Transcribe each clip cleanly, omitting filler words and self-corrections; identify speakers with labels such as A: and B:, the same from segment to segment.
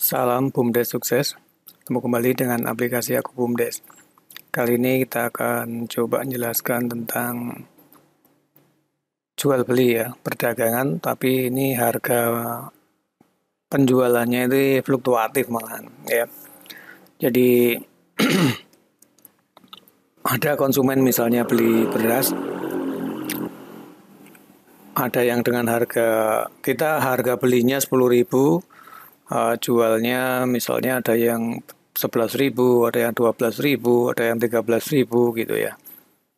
A: Salam BUMDes sukses. Ketemu kembali dengan aplikasi Aku BUMDes. Kali ini kita akan coba menjelaskan tentang jual beli ya, perdagangan, tapi ini harga penjualannya itu fluktuatif malahan ya. Jadi ada konsumen misalnya beli beras, ada yang dengan harga belinya 10.000, jualnya misalnya ada yang 11.000, ada yang 12.000, ada yang 13.000 gitu ya.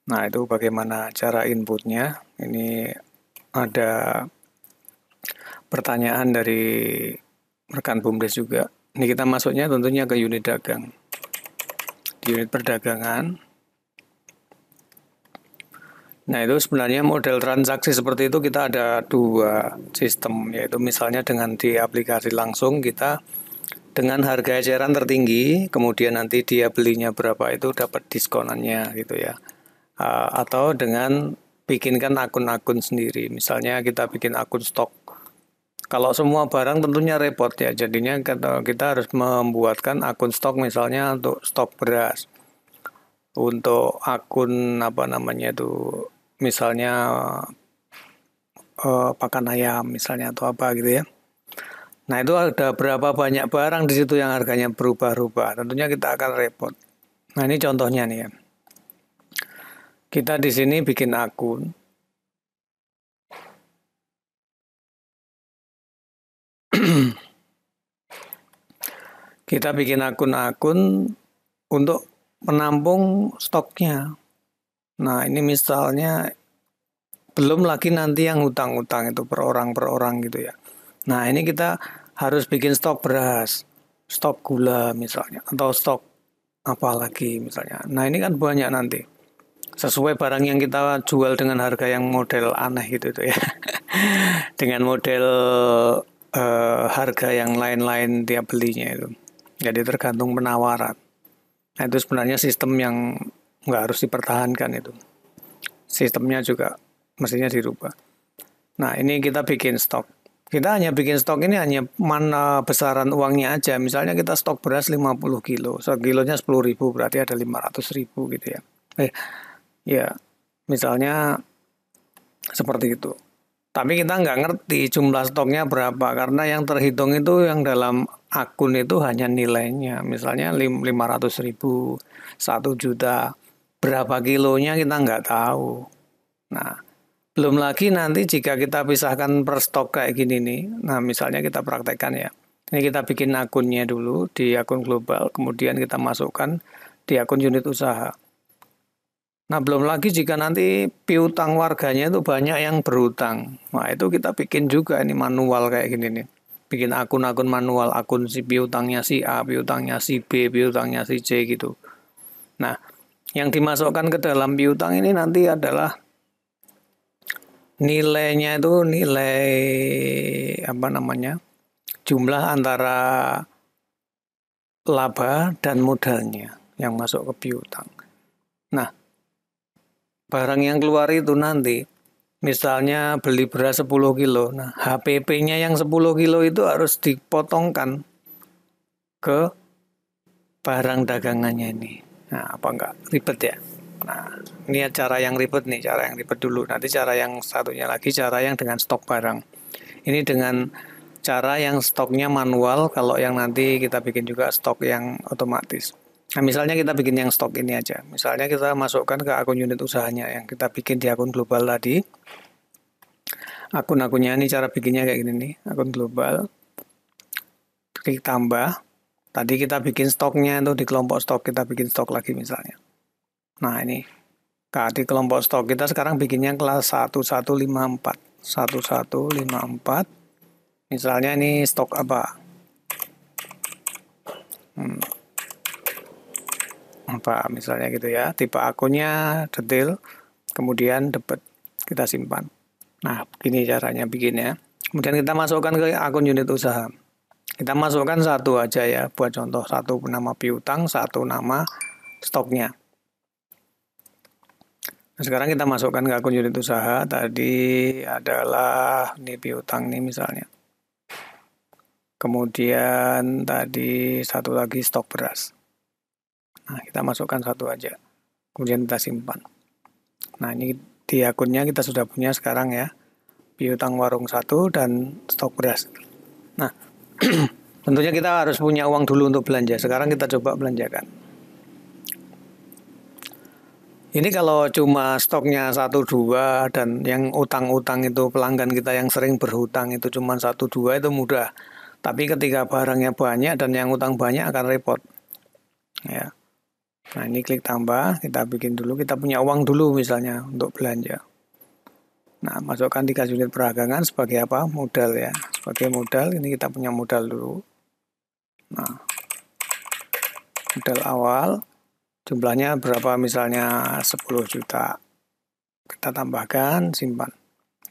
A: Nah, itu bagaimana cara inputnya? Ini ada pertanyaan dari rekan BUMDes juga. Ini kita masuknya tentunya ke unit dagang. Di unit perdagangan. Nah, itu sebenarnya model transaksi seperti itu kita ada dua sistem, yaitu misalnya dengan di aplikasi langsung kita dengan harga eceran tertinggi, kemudian nanti dia belinya berapa itu dapat diskonannya gitu ya. Atau dengan bikinkan akun-akun sendiri. Misalnya kita bikin akun stok. Kalau semua barang tentunya repot ya. Jadinya kita harus membuatkan akun stok misalnya untuk stok beras. Untuk akun misalnya pakan ayam misalnya atau apa gitu ya. Nah, itu ada berapa banyak barang di situ yang harganya berubah-ubah. Tentunya kita akan repot. Nah, ini contohnya nih ya. Kita di sini bikin akun. Kita bikin akun-akun untuk menampung stoknya. Nah, ini misalnya belum lagi nanti yang hutang-hutang itu per orang gitu ya. Nah, ini kita harus bikin stok beras, stok gula misalnya, atau stok apa lagi misalnya. Nah, ini kan banyak nanti. Sesuai barang yang kita jual dengan harga yang model aneh gitu tuh ya. Dengan model harga yang lain-lain tiap belinya itu. Jadi tergantung penawaran. Nah, itu sebenarnya sistem yang nggak harus dipertahankan itu. Sistemnya juga mestinya dirubah. Nah, ini kita bikin stok. Kita hanya bikin stok ini hanya mana besaran uangnya aja. Misalnya kita stok beras 50 kilo. Sekilonya 10.000 berarti ada 500.000 gitu ya. Ya, misalnya seperti itu. Tapi kita nggak ngerti jumlah stoknya berapa. Karena yang terhitung itu yang dalam akun itu hanya nilainya. Misalnya 500.000, 1 juta. Berapa kilonya kita nggak tahu. Nah, belum lagi nanti jika kita pisahkan per stok kayak gini nih. Nah, misalnya kita praktekkan ya. Ini kita bikin akunnya dulu di akun global. Kemudian kita masukkan di akun unit usaha. Nah, belum lagi jika nanti piutang warganya itu banyak yang berutang. Nah, itu kita bikin juga ini manual kayak gini nih. Bikin akun-akun manual, akun si piutangnya si A, piutangnya si B, piutangnya si C gitu. Nah, yang dimasukkan ke dalam piutang ini nanti adalah nilainya itu nilai jumlah antara laba dan modalnya yang masuk ke piutang. Nah, barang yang keluar itu nanti, misalnya beli beras 10 kilo, nah HPP-nya yang 10 kilo itu harus dipotongkan ke barang dagangannya ini. Nah, apa enggak? Ribet ya? Nah, ini cara yang ribet nih, cara yang ribet dulu. Nanti cara yang satunya lagi, cara yang dengan stok barang. Ini dengan cara yang stoknya manual, kalau yang nanti kita bikin juga stok yang otomatis. Nah, misalnya kita bikin yang stok ini aja. Misalnya kita masukkan ke akun unit usahanya yang kita bikin di akun global tadi. Akun-akunnya ini cara bikinnya kayak gini nih. Akun global. Klik tambah. Tadi kita bikin stoknya itu di kelompok stok. Kita bikin stok lagi misalnya. Nah, ini. Di kelompok stok kita sekarang bikinnya kelas 1154. 1154. Misalnya ini stok apa? Apa misalnya gitu ya, tipe akunnya detail, kemudian dapat kita simpan. Nah, begini caranya bikinnya. Kemudian kita masukkan ke akun unit usaha. Kita masukkan satu aja ya, buat contoh satu nama piutang, satu nama stoknya. Nah, sekarang kita masukkan ke akun unit usaha. Tadi adalah ini piutang nih misalnya. Kemudian tadi satu lagi stok beras. Nah, kita masukkan satu aja. Kemudian kita simpan. Nah, ini di akunnya kita sudah punya sekarang ya. Piutang warung 1 dan stok beras. Nah, tentunya kita harus punya uang dulu untuk belanja. Sekarang kita coba belanjakan. Ini kalau cuma stoknya 1-2 dan yang utang-utang itu pelanggan kita yang sering berhutang itu cuma 1-2 itu mudah. Tapi ketika barangnya banyak dan yang utang banyak akan repot. Ya. Nah, ini klik tambah, kita bikin dulu, kita punya uang dulu misalnya untuk belanja. Nah, masukkan 3 unit peragangan sebagai apa? Modal ya. Sebagai modal, ini kita punya modal dulu. Nah, modal awal, jumlahnya berapa misalnya 10 juta. Kita tambahkan, simpan.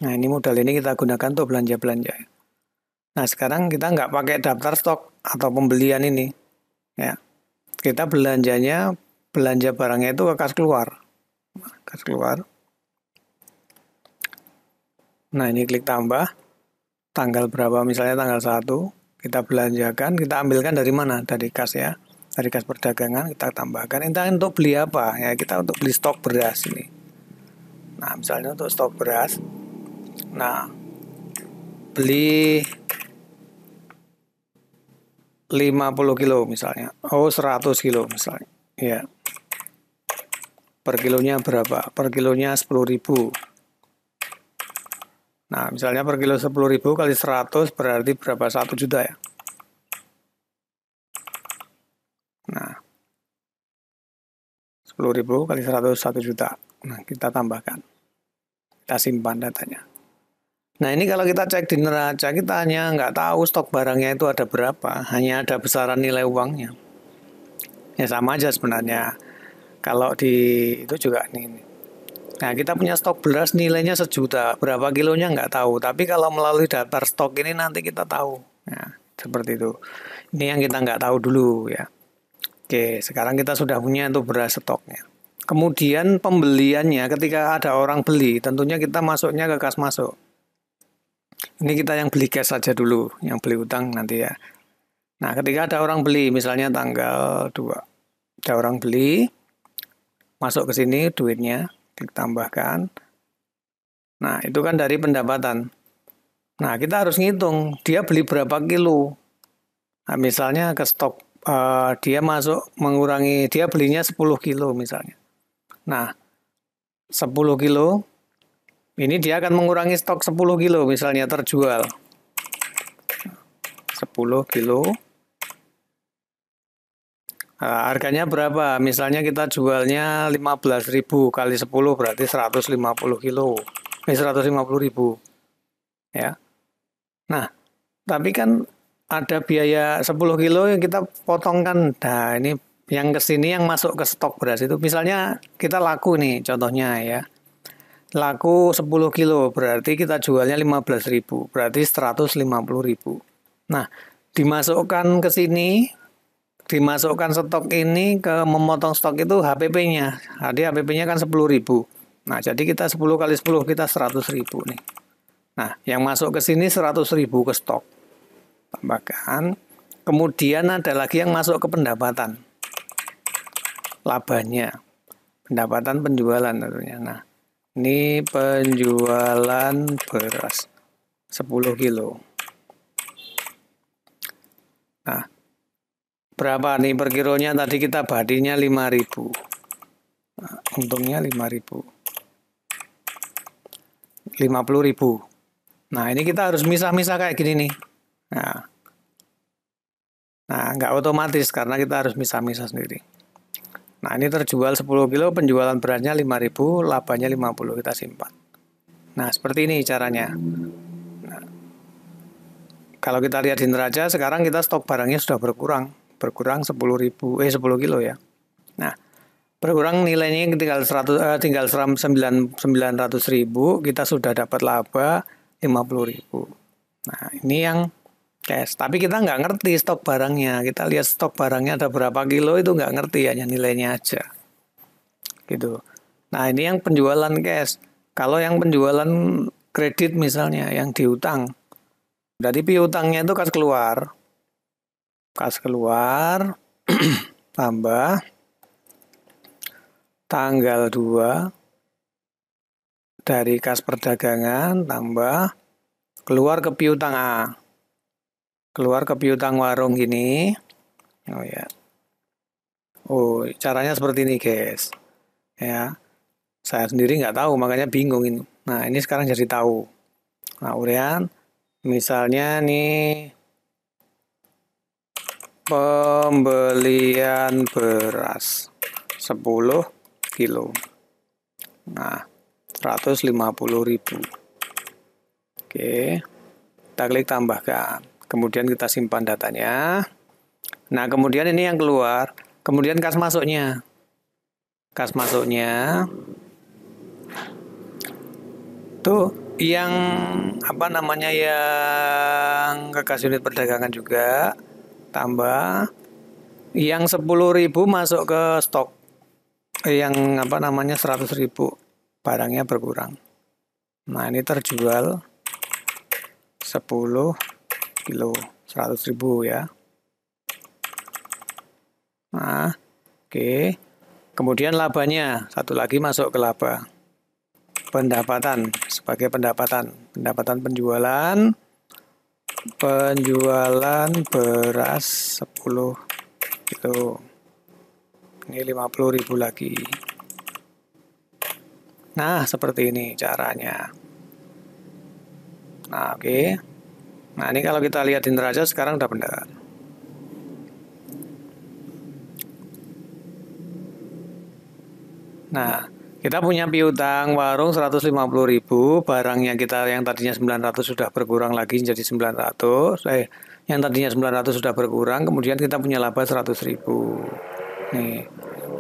A: Nah, ini modal ini kita gunakan untuk belanja-belanja. Nah, sekarang kita nggak pakai daftar stok atau pembelian ini. Ya, kita belanja barangnya itu ke kas keluar. Kas keluar. Nah, ini klik tambah. Tanggal berapa misalnya tanggal 1. Kita belanjakan, kita ambilkan dari mana? Dari kas ya. Dari kas perdagangan kita tambahkan. Entah untuk beli apa? Ya, kita untuk beli stok beras ini. Nah, misalnya untuk stok beras. Nah, beli 50 kilo misalnya. 100 kilo misalnya. Ya. Per kilonya berapa? Per kilonya 10.000. Nah, misalnya per kilo 10.000 kali 100 berarti berapa? 1 juta ya. Nah, 10.000 kali 100, 1 juta. Nah, kita tambahkan. Kita simpan datanya. Nah, ini kalau kita cek di neraca, kita hanya nggak tahu stok barangnya itu ada berapa. Hanya ada besaran nilai uangnya. Ya, sama aja sebenarnya. Kalau di itu juga nih. Nah, kita punya stok beras nilainya 1 juta. Berapa kilonya nggak tahu. Tapi kalau melalui daftar stok ini nanti kita tahu. Nah, seperti itu. Ini yang kita nggak tahu dulu ya. Oke, sekarang kita sudah punya itu beras stoknya. Kemudian pembeliannya ketika ada orang beli, tentunya kita masuknya ke kas masuk. Ini kita yang beli cash saja dulu, yang beli utang nanti ya. Nah, ketika ada orang beli, misalnya tanggal 2. Ada orang beli, masuk ke sini duitnya, klik tambahkan. Nah, itu kan dari pendapatan. Nah, kita harus ngitung, dia beli berapa kilo. Nah, misalnya ke stok, dia masuk mengurangi, dia belinya 10 kilo misalnya. Nah, 10 kilo, ini dia akan mengurangi stok 10 kilo misalnya terjual. 10 kilo. Nah, harganya berapa? Misalnya kita jualnya 15.000 kali 10 berarti 150 kilo. 150.000. Ya. Nah, tapi kan ada biaya 10 kilo yang kita potongkan. Nah, ini yang ke sini yang masuk ke stok beras itu. Misalnya kita laku nih contohnya ya. Laku 10 kilo berarti kita jualnya 15.000. Berarti 150.000. Nah, dimasukkan ke sini. Dimasukkan stok ini ke memotong stok itu HPP-nya. Jadi HPP-nya kan 10.000. Nah, jadi kita 10 kali 10 kita 100.000 nih. Nah, yang masuk ke sini 100.000 ke stok. Tambahkan. Kemudian ada lagi yang masuk ke pendapatan. Labanya. Pendapatan penjualan tentunya. Nah, ini penjualan beras 10 kilo. Nah, berapa nih per kilonya? Tadi kita badinya 5.000. Nah, untungnya 5.000. 50.000. Nah, ini kita harus misah-misah kayak gini nih. Nah, nggak otomatis karena kita harus misah-misah sendiri. Nah, ini terjual 10 kilo, penjualan berasnya 5.000, labanya 50, kita simpan. Nah, seperti ini caranya. Nah, kalau kita lihat di neraca, sekarang kita stok barangnya sudah berkurang 10 kilo ya. Nah, berkurang nilainya tinggal 900.000, kita sudah dapat laba 50.000. Nah, ini yang cash. Tapi kita nggak ngerti stok barangnya. Kita lihat stok barangnya ada berapa kilo itu nggak ngerti, hanya nilainya aja. Gitu. Nah, ini yang penjualan cash. Kalau yang penjualan kredit misalnya, yang diutang. Dari piutangnya itu kas keluar. kas keluar tambah tanggal 2 dari kas perdagangan tambah keluar ke piutang A. Keluar ke piutang warung gini. Oh ya. Oh, caranya seperti ini, guys. Ya. Saya sendiri nggak tahu, makanya bingung ini. Nah, ini sekarang jadi tahu. Nah, Urian, misalnya nih pembelian beras 10 kilo. Nah, 150.000. Oke, kita klik tambahkan. Kemudian kita simpan datanya. Nah, kemudian ini yang keluar. Kemudian kas masuknya. Kas masuknya tuh yang yang ke kas unit perdagangan juga tambah yang 10.000 masuk ke stok yang 100.000 barangnya berkurang. Nah, ini terjual 10 kilo 100.000 ya. Nah, oke. Kemudian labanya satu lagi masuk ke laba. Pendapatan sebagai pendapatan penjualan beras 10 kilo. Ini 50.000 lagi. Nah, seperti ini caranya. Nah, oke. Nah, ini kalau kita lihat di neraca sekarang udah benar. Nah, kita punya piutang warung 150.000, barangnya kita yang tadinya 900 sudah berkurang lagi menjadi 900. Yang tadinya 900 sudah berkurang, kemudian kita punya laba 100.000. Nih,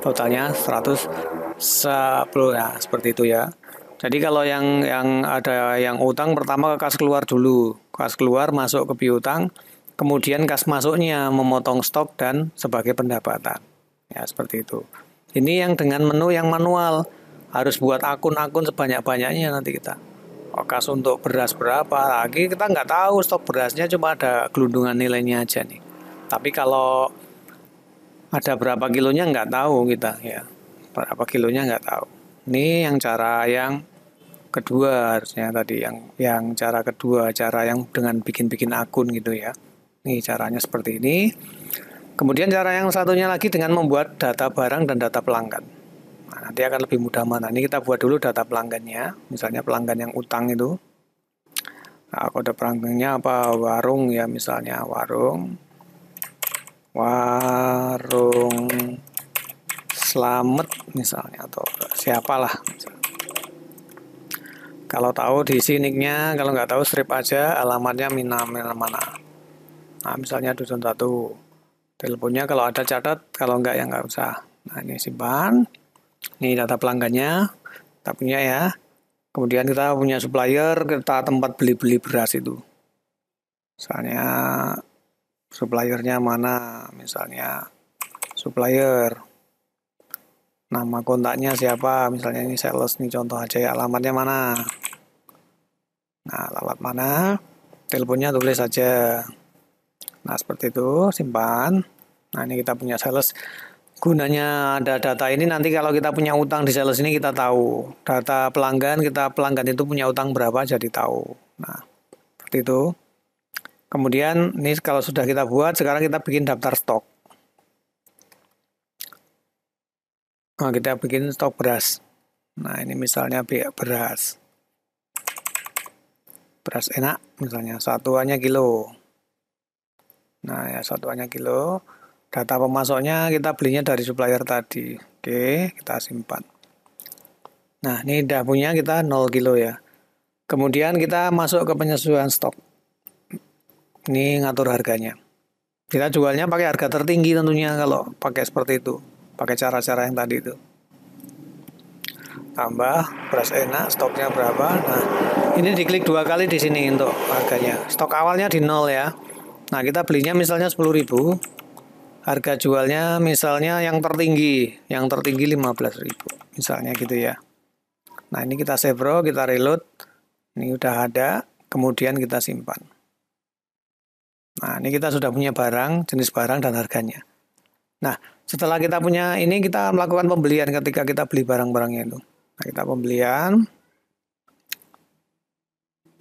A: totalnya 110 ya, seperti itu ya. Jadi kalau yang ada yang utang pertama ke kas keluar dulu. Kas keluar masuk ke piutang, kemudian kas masuknya memotong stok dan sebagai pendapatan. Ya, seperti itu. Ini yang dengan menu yang manual. Harus buat akun-akun sebanyak-banyaknya nanti kita. Kas untuk beras berapa lagi, kita nggak tahu stok berasnya, cuma ada gelundungan nilainya aja nih. Tapi kalau ada berapa kilonya nggak tahu kita ya. Berapa kilonya nggak tahu. Ini yang cara yang kedua harusnya tadi. Yang cara kedua, cara yang dengan bikin-bikin akun gitu ya. Nih caranya seperti ini. Kemudian cara yang satunya lagi dengan membuat data barang dan data pelanggan. Nah, nanti akan lebih mudah mana. Ini kita buat dulu data pelanggannya. Misalnya pelanggan yang utang itu. Nah, kode pelanggannya apa? Warung ya, misalnya warung Slamet misalnya, atau siapalah. Kalau tahu diisi nicknya, kalau nggak tahu strip aja alamatnya mana. Nah, misalnya Dusun 1. Teleponnya kalau ada catat, kalau nggak ya nggak usah. Nah, ini simpan. Ini data pelanggannya, kita punya ya. Kemudian kita punya supplier, kita tempat beli-beli beras itu. Misalnya suppliernya mana, misalnya supplier. Nama kontaknya siapa, misalnya ini sales nih contoh aja ya, alamatnya mana. Nah, alamat mana, teleponnya tulis saja. Nah, seperti itu, simpan. Nah, ini kita punya sales. Gunanya ada data ini nanti kalau kita punya utang di sales ini kita tahu. Data pelanggan, pelanggan itu punya utang berapa jadi tahu. Nah, seperti itu. Kemudian ini kalau sudah kita buat, sekarang kita bikin daftar stok. Nah, kita bikin stok beras. Nah, ini misalnya beras. Beras enak misalnya, satuannya kilo. Nah, ya satuannya kilo. Data pemasoknya kita belinya dari supplier tadi. Oke, kita simpan. Nah, ini udah punya kita 0 kilo ya. Kemudian kita masuk ke penyesuaian stok. Ini ngatur harganya. Kita jualnya pakai harga tertinggi tentunya kalau pakai seperti itu. Pakai cara-cara yang tadi itu. Tambah beras enak, stoknya berapa. Nah, ini diklik 2 kali di sini untuk harganya. Stok awalnya di 0 ya. Nah, kita belinya misalnya 10.000. Harga jualnya misalnya yang tertinggi 15.000. Misalnya gitu ya. Nah, ini kita save raw, kita reload. Ini udah ada, kemudian kita simpan. Nah, ini kita sudah punya barang, jenis barang dan harganya. Nah, setelah kita punya ini, kita melakukan pembelian ketika kita beli barang-barangnya itu. Nah, kita pembelian,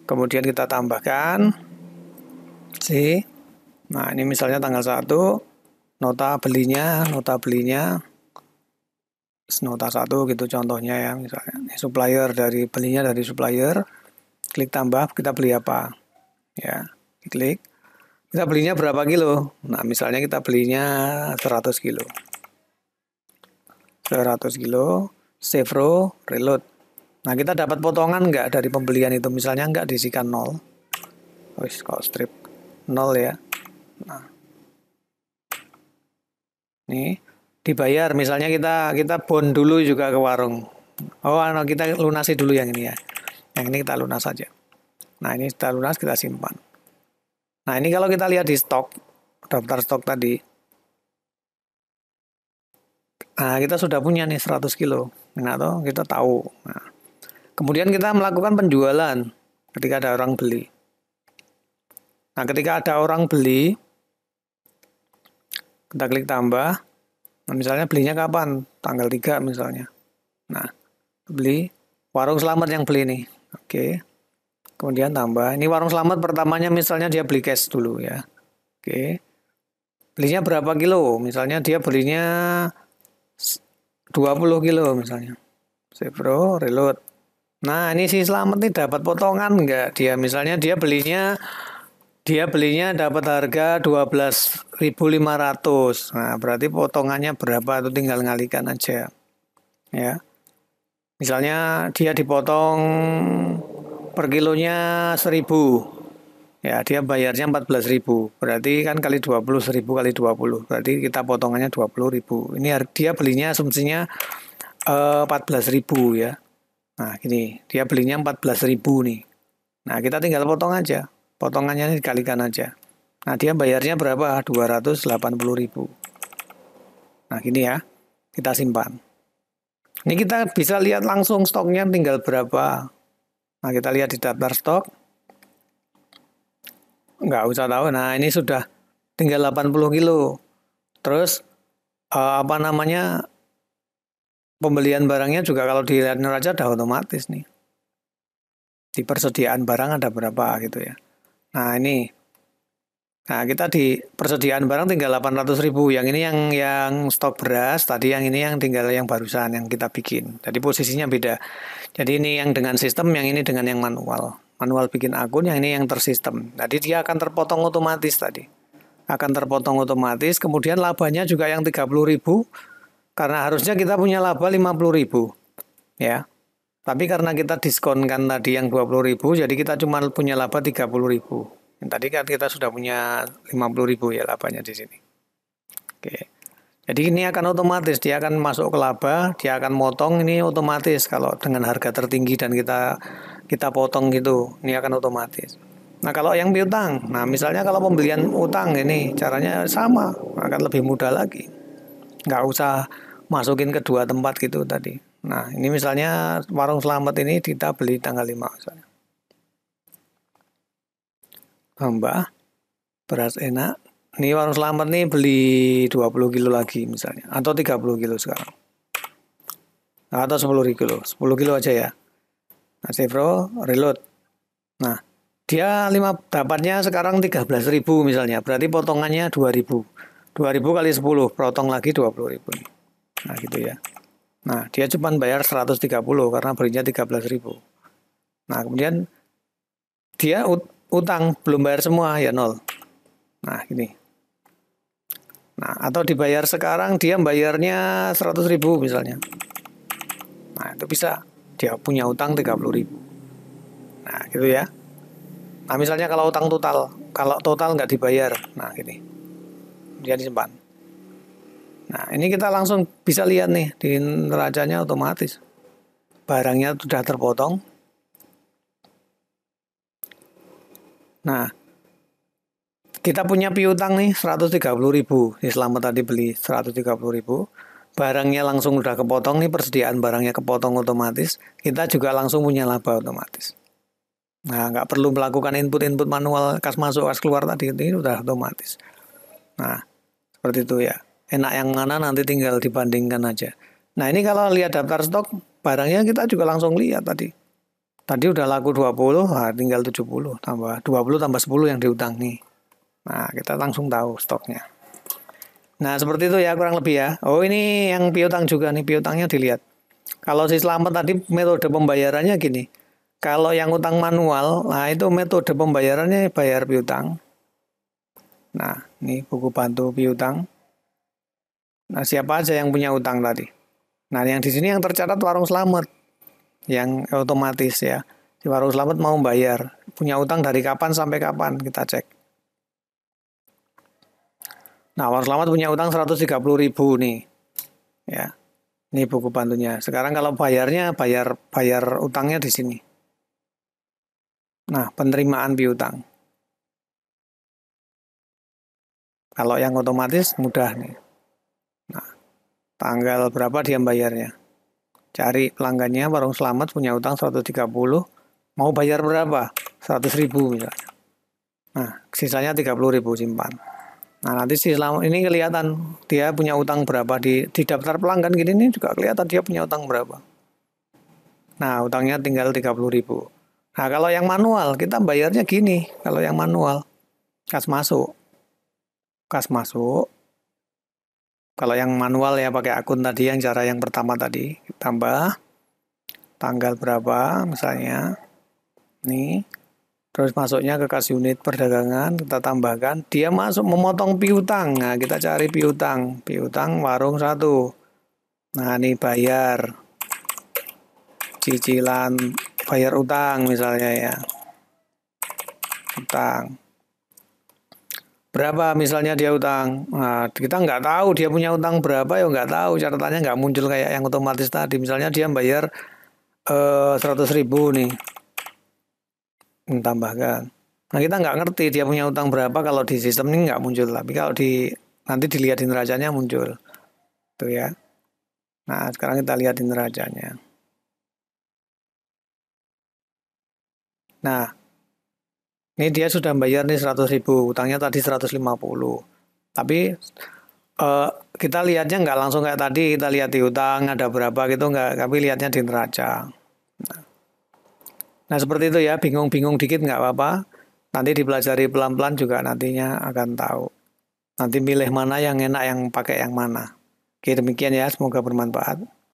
A: kemudian kita tambahkan C. Nah, ini misalnya tanggal 1, nota belinya, nota 1 gitu contohnya ya, misalnya. Ini supplier dari belinya dari supplier, klik tambah, kita beli apa? Ya, klik. Kita belinya berapa kilo? Nah, misalnya kita belinya 100 kilo. 100 kilo, save row, reload. Nah, kita dapat potongan nggak dari pembelian itu? Misalnya nggak diisikan 0. Wis, kalau strip 0 ya. Nah, nih dibayar. Misalnya kita bond dulu juga ke warung. Oh, kita lunasi dulu yang ini ya. Yang ini kita lunas saja. Nah, ini kita lunas, kita simpan. Nah, ini kalau kita lihat di stok, daftar stok tadi. Nah, kita sudah punya nih 100 kilo. Nah, toh, kita tahu. Nah, kemudian kita melakukan penjualan ketika ada orang beli. Nah, ketika ada orang beli, kita klik tambah. Nah, misalnya belinya kapan? Tanggal 3 misalnya. Nah, beli. Warung Selamat yang beli nih. Oke. Kemudian tambah. Ini Warung Selamat pertamanya misalnya dia beli cash dulu ya. Oke. Belinya berapa kilo? Misalnya dia belinya 20 kilo misalnya. Save row, reload. Nah, ini si Selamat nih dapat potongan nggak? Dia misalnya dia belinya dapat harga 12.500. Nah, berarti potongannya berapa itu tinggal ngalikan aja. Ya. Misalnya dia dipotong per kilonya 1.000. Ya, dia bayarnya 14.000. Berarti kan kali 20, 1.000 kali 20. Berarti kita potongannya 20.000. Ini dia belinya asumsinya 14.000 ya. Nah, gini, dia belinya 14.000 nih. Nah, kita tinggal potong aja. Potongannya ini dikalikan aja. Nah, dia bayarnya berapa? 280.000. Nah, gini ya. Kita simpan. Ini kita bisa lihat langsung stoknya tinggal berapa. Nah, kita lihat di daftar stok. Nggak usah tahu. Nah, ini sudah tinggal 80 kilo. Terus, apa namanya, pembelian barangnya juga kalau dilihat neraca udah otomatis nih. Di persediaan barang ada berapa gitu ya. Nah, ini. Nah, kita di persediaan barang tinggal 800.000. Yang ini yang stok beras, tadi yang ini yang tinggal yang barusan yang kita bikin. Jadi posisinya beda. Jadi ini yang dengan sistem, yang ini dengan yang manual. Manual bikin akun, yang ini yang tersistem. Jadi dia akan terpotong otomatis tadi. Akan terpotong otomatis, kemudian labanya juga yang 30.000. Karena harusnya kita punya laba 50.000. Ya. Tapi karena kita diskonkan tadi yang 20.000, jadi kita cuma punya laba 30.000. Tadi kan kita sudah punya 50.000 ya labanya di sini. Oke. Jadi ini akan otomatis, dia akan masuk ke laba, dia akan motong ini otomatis kalau dengan harga tertinggi dan kita potong gitu, ini akan otomatis. Nah, kalau yang piutang, nah misalnya kalau pembelian utang ini caranya sama, akan lebih mudah lagi. Nggak usah masukin ke dua tempat gitu tadi. Nah, ini misalnya Warung Selamat ini kita beli tanggal 5 misalnya. Tambah beras enak. Ini Warung Selamat nih beli 20 kilo lagi misalnya. Atau 30 kilo sekarang. Atau 10 kilo. 10 kilo aja ya. Nah, save row, reload. Nah, dia dapatnya sekarang 13.000 misalnya. Berarti potongannya 2.000. 2.000 kali 10, potong lagi 20.000. Nah, gitu ya. Nah, dia cuma bayar 130 karena belinya 13.000. Nah, kemudian dia utang belum bayar semua ya 0. Nah, ini. Nah, atau dibayar sekarang dia bayarnya 100.000 misalnya. Nah, itu bisa. Dia punya utang 30.000. Nah, gitu ya. Nah, misalnya kalau utang total, kalau total nggak dibayar, nah gini. Dia disimpan. Nah, ini kita langsung bisa lihat nih di neracanya otomatis. Barangnya sudah terpotong. Nah, kita punya piutang nih 130.000. Ini selama tadi beli 130.000. Barangnya langsung udah kepotong nih, persediaan barangnya kepotong otomatis. Kita juga langsung punya laba otomatis. Nah, nggak perlu melakukan input-input manual kas masuk kas keluar tadi, ini udah otomatis. Nah, seperti itu ya. Enak yang mana nanti tinggal dibandingkan aja. Nah, ini kalau lihat daftar stok barangnya kita juga langsung lihat tadi. Tadi udah laku 20, nah tinggal 70 tambah 20 tambah 10 yang diutang nih. Nah, kita langsung tahu stoknya. Nah, seperti itu ya kurang lebih ya. Oh, ini yang piutang juga nih, piutangnya dilihat. Kalau si Selamat tadi metode pembayarannya gini. Kalau yang utang manual, nah itu metode pembayarannya bayar piutang. Nah, ini buku bantu piutang. Nah, siapa aja yang punya utang tadi? Nah, yang di sini yang tercatat Warung Selamat, yang otomatis ya. Di Warung Selamat mau bayar, punya utang dari kapan sampai kapan kita cek. Nah, Warung Selamat punya utang 130.000 nih. Ya, ini buku bantunya. Sekarang kalau bayarnya bayar utangnya di sini. Nah, penerimaan piutang. Kalau yang otomatis mudah nih. Nah, tanggal berapa dia bayarnya? Cari pelanggannya, Warung Selamat punya utang 130, mau bayar berapa? 100.000 misalnya. Nah, sisanya 30.000 simpan. Nah, nanti si Selamat ini kelihatan dia punya utang berapa di daftar pelanggan gini nih juga kelihatan dia punya utang berapa. Nah, utangnya tinggal 30.000. Nah, kalau yang manual kita bayarnya gini, kalau yang manual kas masuk. Kas masuk. Kalau yang manual ya pakai akun tadi yang cara yang pertama tadi, tambah tanggal berapa misalnya. Nih, terus masuknya ke kas unit perdagangan, kita tambahkan, dia masuk memotong piutang. Nah, kita cari piutang, piutang warung 1. Nah, ini bayar cicilan, bayar utang misalnya ya. Utang. Berapa misalnya dia utang? Nah, kita nggak tahu dia punya utang berapa ya nggak tahu. Catatannya nggak muncul kayak yang otomatis tadi. Misalnya dia bayar 100.000 nih. Tambahkan. Nah, kita nggak ngerti dia punya utang berapa kalau di sistem ini nggak muncul. Tapi kalau nanti dilihat di neracanya muncul. Tuh ya. Nah, sekarang kita lihat di neracanya. Nah, ini dia sudah bayar nih 100.000, utangnya tadi 150. Tapi kita lihatnya nggak langsung kayak tadi, kita lihat di utang ada berapa gitu nggak, tapi lihatnya di neraca. Nah seperti itu ya, bingung-bingung dikit nggak apa-apa. Nanti dipelajari pelan-pelan juga nantinya akan tahu. Nanti milih mana yang enak, yang pakai yang mana. Oke demikian ya, semoga bermanfaat.